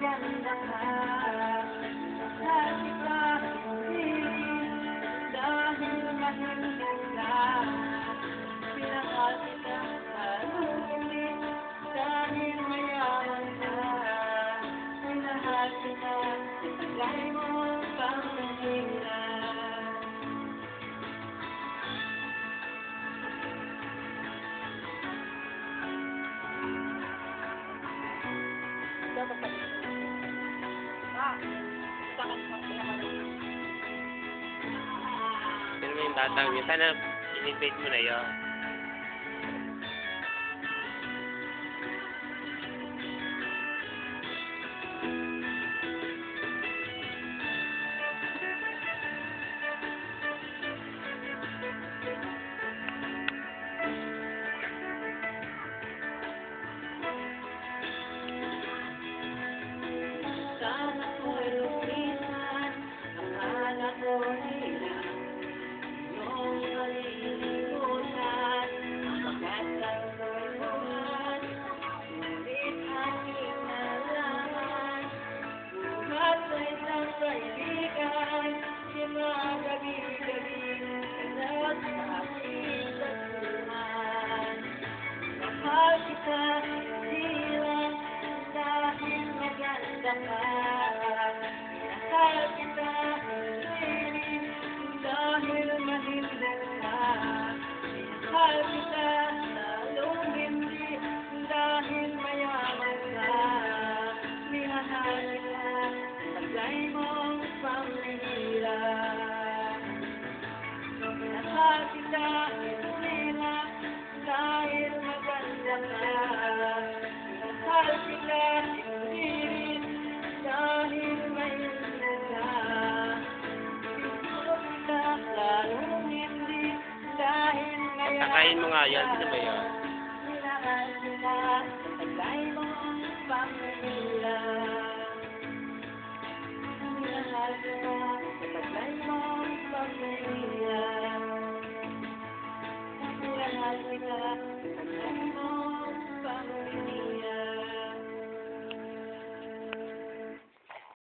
maganda ka. Mahal kita, hindi dahil mahal kita. Minahal kita, lalo hindi dahil mayaman ka. Minahal kita, lagay mo pang mahina. Pero may batang yun. Sana in-invite mo na yun. Sana ko'y lumisan, akala ko hirap iyong malilimutan, pagkat ako'y buwan, ngunit aking nalaman, buhat sa isang kaibigan, yung mga gabi-gabi, kalat sa aking batuhan. Mahal kita, hindi lang dahil maganda ka. Mahal kita, hindi dahil mahilig ka. Mahal kita, lalong hindi dahil mayaman ka. Minahal kita, taglay mong pamilya. Mahal kita, hindi lang dahil maganda ka. Mahal kita, hindi rin dahil mahilig ka. Gusto kita, lalong hindi dahil mayaman ka. Takayin mo nga yan. Sino ba yun? Minahal kita, taglay mong pamilya. Minahal kita,